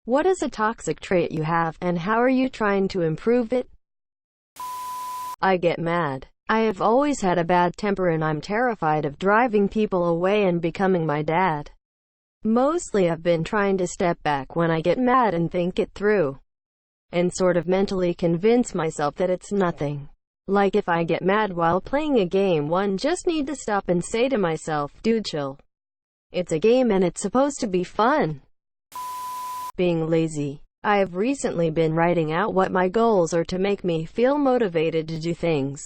What is a toxic trait you have, and how are you trying to improve it? I get mad. I have always had a bad temper and I'm terrified of driving people away and becoming my dad. Mostly I've been trying to step back when I get mad and think it through, and sort of mentally convince myself that it's nothing. Like if I get mad while playing a game, one just need to stop and say to myself, dude, chill. It's a game and it's supposed to be fun. Being lazy. I have recently been writing out what my goals are to make me feel motivated to do things.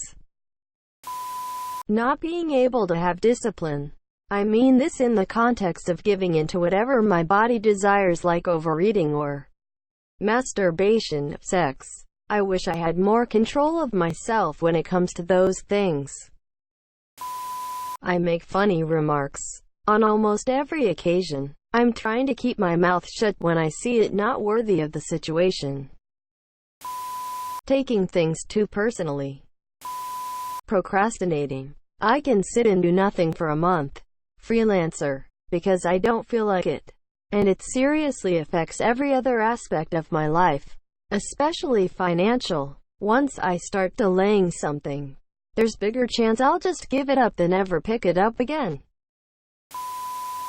Not being able to have discipline. I mean this in the context of giving in to whatever my body desires, like overeating or masturbation, sex. I wish I had more control of myself when it comes to those things. I make funny remarks on almost every occasion. I'm trying to keep my mouth shut when I see it not worthy of the situation. Taking things too personally. Procrastinating. I can sit and do nothing for a month. Freelancer. Because I don't feel like it. And it seriously affects every other aspect of my life, especially financial. Once I start delaying something, there's bigger chance I'll just give it up than ever pick it up again.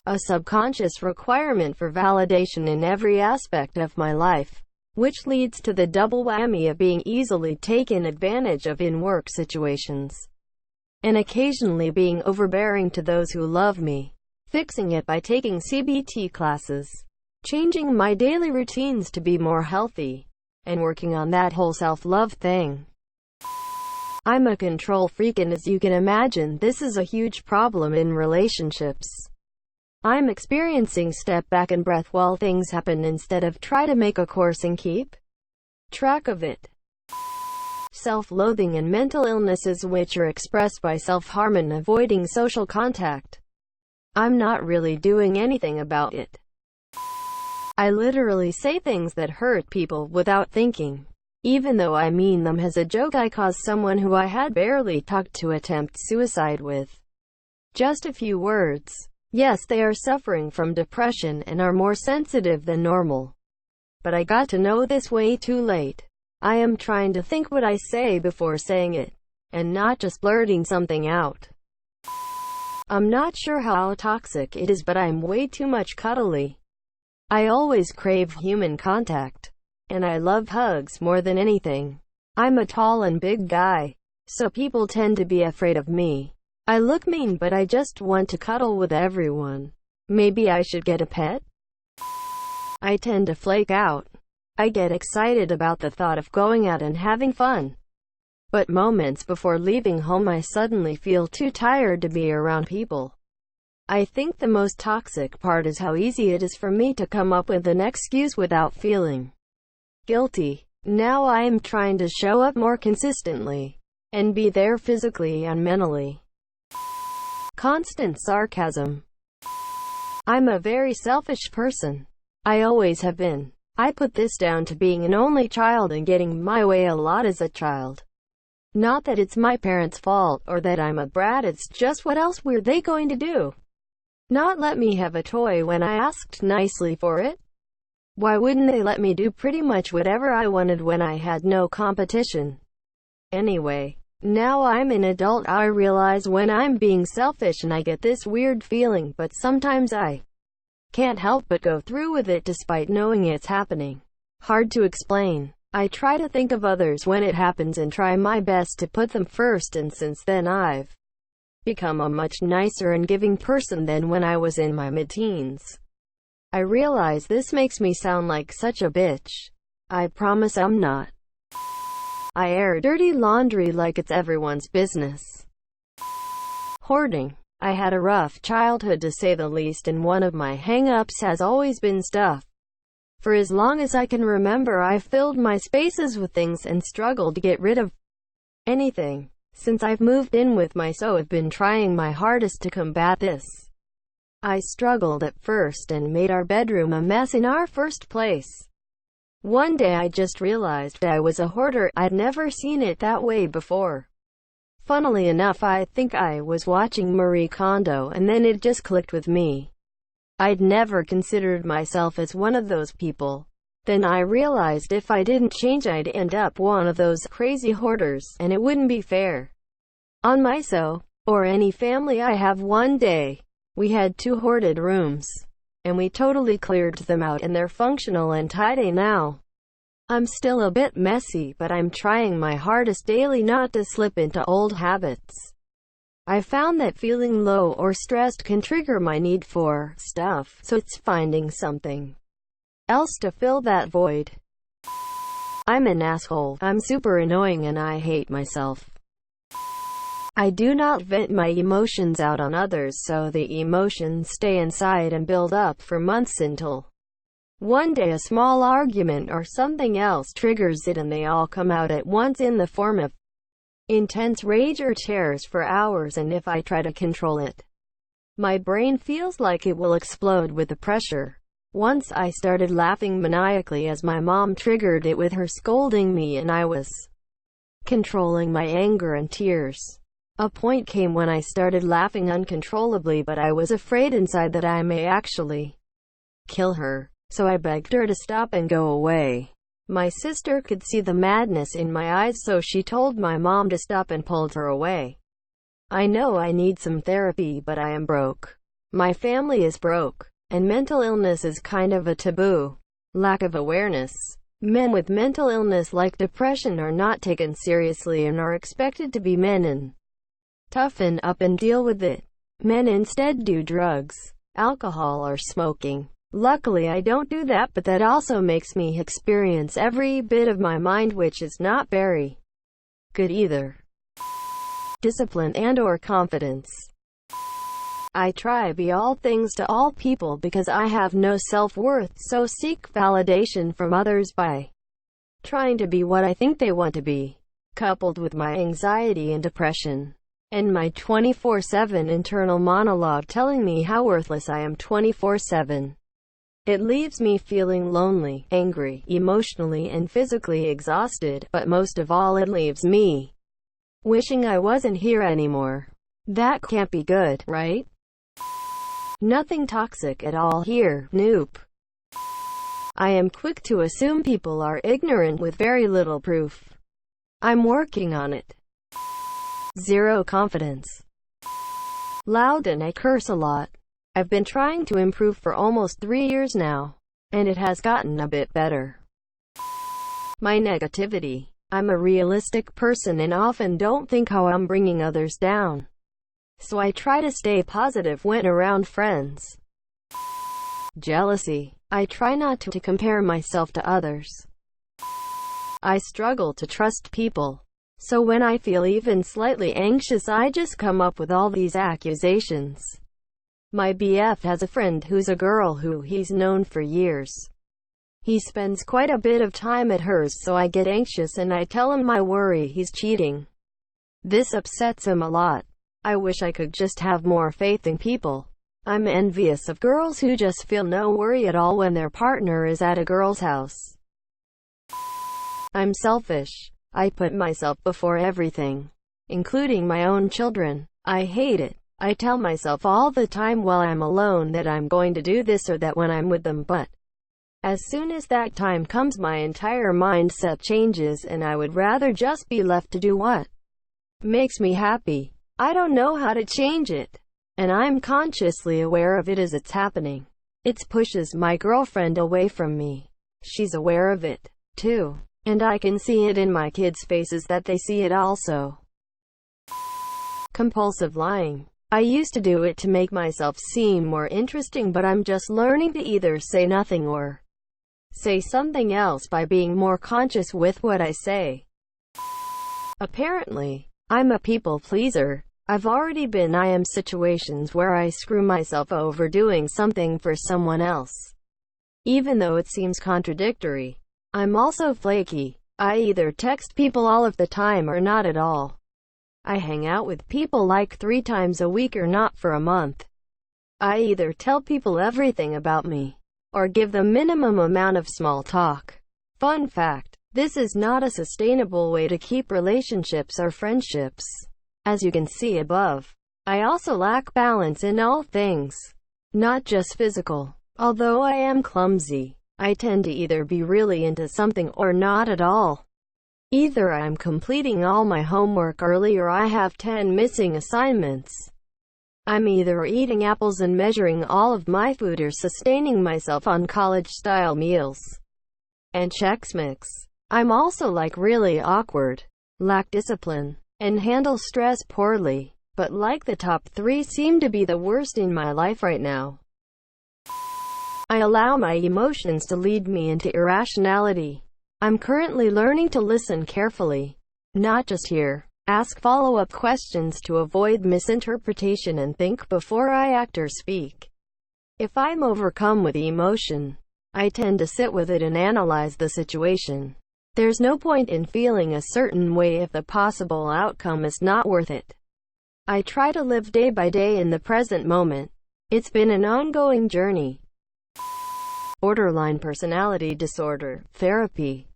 A subconscious requirement for validation in every aspect of my life, which leads to the double whammy of being easily taken advantage of in work situations, and occasionally being overbearing to those who love me. Fixing it by taking CBT classes, changing my daily routines to be more healthy, and working on that whole self-love thing. I'm a control freak, and as you can imagine, this is a huge problem in relationships. I'm experiencing step back and breath while things happen instead of try to make a course and keep track of it. Self-loathing and mental illnesses, which are expressed by self-harm and avoiding social contact. I'm not really doing anything about it. I literally say things that hurt people without thinking, even though I mean them as a joke. I caused someone who I had barely talked to attempt suicide with just a few words. Yes, they are suffering from depression and are more sensitive than normal. But I got to know this way too late. I am trying to think what I say before saying it, and not just blurting something out. I'm not sure how toxic it is, but I'm way too much cuddly. I always crave human contact, and I love hugs more than anything. I'm a tall and big guy, so people tend to be afraid of me. I look mean, but I just want to cuddle with everyone. Maybe I should get a pet? I tend to flake out. I get excited about the thought of going out and having fun. But moments before leaving home, I suddenly feel too tired to be around people. I think the most toxic part is how easy it is for me to come up with an excuse without feeling guilty. Now I am trying to show up more consistently, and be there physically and mentally. Constant sarcasm. I'm a very selfish person. I always have been. I put this down to being an only child and getting my way a lot as a child. Not that it's my parents' fault, or that I'm a brat, it's just what else were they going to do? Not let me have a toy when I asked nicely for it? Why wouldn't they let me do pretty much whatever I wanted when I had no competition? Anyway, now I'm an adult, I realize when I'm being selfish and I get this weird feeling, but sometimes I can't help but go through with it despite knowing it's happening. Hard to explain. I try to think of others when it happens and try my best to put them first, and since then I've become a much nicer and giving person than when I was in my mid-teens. I realize this makes me sound like such a bitch. I promise I'm not. I air dirty laundry like it's everyone's business. Hoarding. I had a rough childhood, to say the least, and one of my hang-ups has always been stuff. For as long as I can remember, I've filled my spaces with things and struggled to get rid of anything. Since I've moved in with I've been trying my hardest to combat this. I struggled at first and made our bedroom a mess in our first place. One day I just realized I was a hoarder. I'd never seen it that way before. Funnily enough, I think I was watching Marie Kondo, and then it just clicked with me. I'd never considered myself as one of those people. Then I realized if I didn't change I'd end up one of those crazy hoarders, and it wouldn't be fair on myself or any family I have. One day, we had 2 hoarded rooms, and we totally cleared them out and they're functional and tidy now. I'm still a bit messy, but I'm trying my hardest daily not to slip into old habits. I found that feeling low or stressed can trigger my need for stuff, so it's finding something else to fill that void. I'm an asshole. I'm super annoying and I hate myself. I do not vent my emotions out on others, so the emotions stay inside and build up for months until one day a small argument or something else triggers it and they all come out at once in the form of intense rage or tears for hours, and if I try to control it, my brain feels like it will explode with the pressure. Once I started laughing maniacally as my mom triggered it with her scolding me, and I was controlling my anger and tears. A point came when I started laughing uncontrollably, but I was afraid inside that I may actually kill her, so I begged her to stop and go away. My sister could see the madness in my eyes, so she told my mom to stop and pulled her away. I know I need some therapy, but I am broke. My family is broke, and mental illness is kind of a taboo. Lack of awareness. Men with mental illness like depression are not taken seriously and are expected to be men and toughen up and deal with it. Men instead do drugs, alcohol, or smoking. Luckily I don't do that, but that also makes me experience every bit of my mind, which is not very good either. Discipline and/or confidence. I try be all things to all people because I have no self-worth, so seek validation from others by trying to be what I think they want to be. Coupled with my anxiety and depression, and my 24/7 internal monologue telling me how worthless I am 24/7. It leaves me feeling lonely, angry, emotionally and physically exhausted, but most of all it leaves me wishing I wasn't here anymore. That can't be good, right? Nothing toxic at all here, nope. I am quick to assume people are ignorant with very little proof. I'm working on it. Zero confidence. Loud and I curse a lot. I've been trying to improve for almost 3 years now, and it has gotten a bit better. My negativity. I'm a realistic person and often don't think how I'm bringing others down, so I try to stay positive when around friends. Jealousy. I try not to compare myself to others. I struggle to trust people, so when I feel even slightly anxious I just come up with all these accusations. My BF has a friend who's a girl who he's known for years. He spends quite a bit of time at hers, so I get anxious and I tell him I worry he's cheating. This upsets him a lot. I wish I could just have more faith in people. I'm envious of girls who just feel no worry at all when their partner is at a girl's house. I'm selfish. I put myself before everything, including my own children. I hate it. I tell myself all the time while I'm alone that I'm going to do this or that when I'm with them, but as soon as that time comes my entire mindset changes and I would rather just be left to do what makes me happy. I don't know how to change it, and I'm consciously aware of it as it's happening. It pushes my girlfriend away from me. She's aware of it, too, and I can see it in my kids' faces that they see it also. Compulsive lying. I used to do it to make myself seem more interesting, but I'm just learning to either say nothing or say something else by being more conscious with what I say. Apparently, I'm a people pleaser. I've already been in situations where I screw myself over doing something for someone else, even though it seems contradictory. I'm also flaky. I either text people all of the time or not at all. I hang out with people like 3 times a week or not for a month. I either tell people everything about me, or give the minimum amount of small talk. Fun fact, this is not a sustainable way to keep relationships or friendships. As you can see above, I also lack balance in all things, not just physical. Although I am clumsy, I tend to either be really into something or not at all. Either I'm completing all my homework early or I have 10 missing assignments. I'm either eating apples and measuring all of my food or sustaining myself on college-style meals and Chex Mix. I'm also like really awkward, lack discipline, and handle stress poorly. But like the top 3 seem to be the worst in my life right now. I allow my emotions to lead me into irrationality. I'm currently learning to listen carefully, not just hear. Ask follow-up questions to avoid misinterpretation and think before I act or speak. If I'm overcome with emotion, I tend to sit with it and analyze the situation. There's no point in feeling a certain way if the possible outcome is not worth it. I try to live day by day in the present moment. It's been an ongoing journey. Borderline personality disorder, therapy.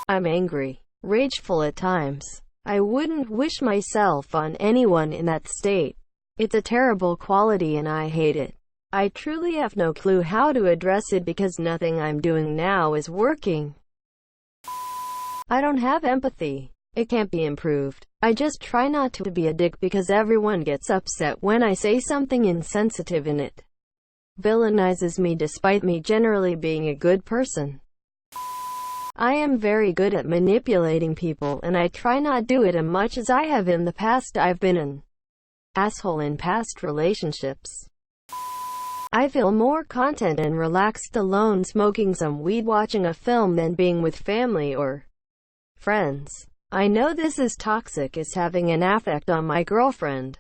I'm angry, rageful at times. I wouldn't wish myself on anyone in that state. It's a terrible quality and I hate it. I truly have no clue how to address it because nothing I'm doing now is working. I don't have empathy. It can't be improved. I just try not to be a dick because everyone gets upset when I say something insensitive and it villainizes me despite me generally being a good person. I am very good at manipulating people and I try not do it as much as I have in the past. I've been an asshole in past relationships. I feel more content and relaxed alone smoking some weed watching a film than being with family or friends. I know this is toxic as having an affect on my girlfriend,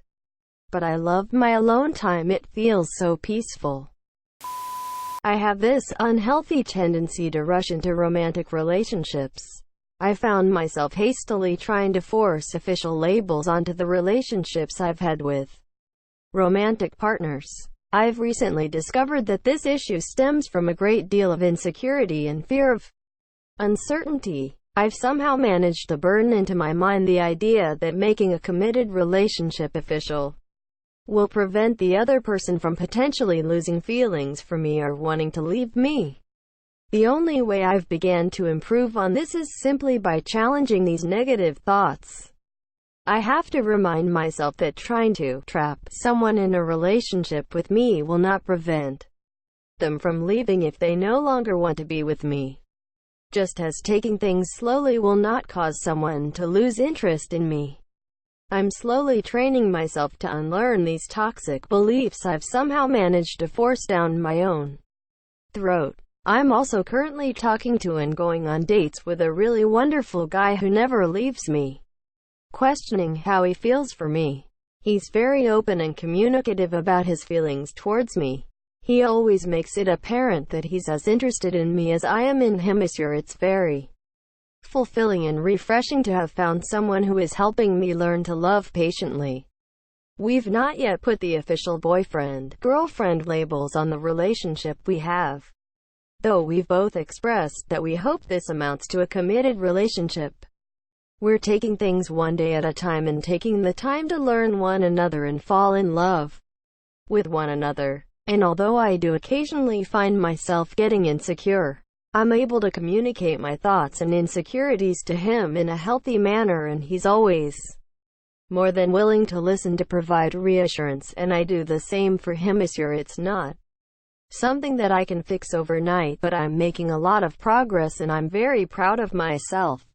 but I love my alone time. It feels so peaceful. I have this unhealthy tendency to rush into romantic relationships. I found myself hastily trying to force official labels onto the relationships I've had with romantic partners. I've recently discovered that this issue stems from a great deal of insecurity and fear of uncertainty. I've somehow managed to burn into my mind the idea that making a committed relationship official will prevent the other person from potentially losing feelings for me or wanting to leave me. The only way I've began to improve on this is simply by challenging these negative thoughts. I have to remind myself that trying to trap someone in a relationship with me will not prevent them from leaving if they no longer want to be with me. Just as taking things slowly will not cause someone to lose interest in me. I'm slowly training myself to unlearn these toxic beliefs I've somehow managed to force down my own throat. I'm also currently talking to and going on dates with a really wonderful guy who never leaves me, questioning how he feels for me. He's very open and communicative about his feelings towards me. He always makes it apparent that he's as interested in me as I am in him. It's very fulfilling and refreshing to have found someone who is helping me learn to love patiently. We've not yet put the official boyfriend-girlfriend labels on the relationship we have, though we've both expressed that we hope this amounts to a committed relationship. We're taking things one day at a time and taking the time to learn one another and fall in love with one another. And although I do occasionally find myself getting insecure, I'm able to communicate my thoughts and insecurities to him in a healthy manner, and he's always more than willing to listen to provide reassurance, and I do the same for him. It's not something that I can fix overnight, but I'm making a lot of progress and I'm very proud of myself.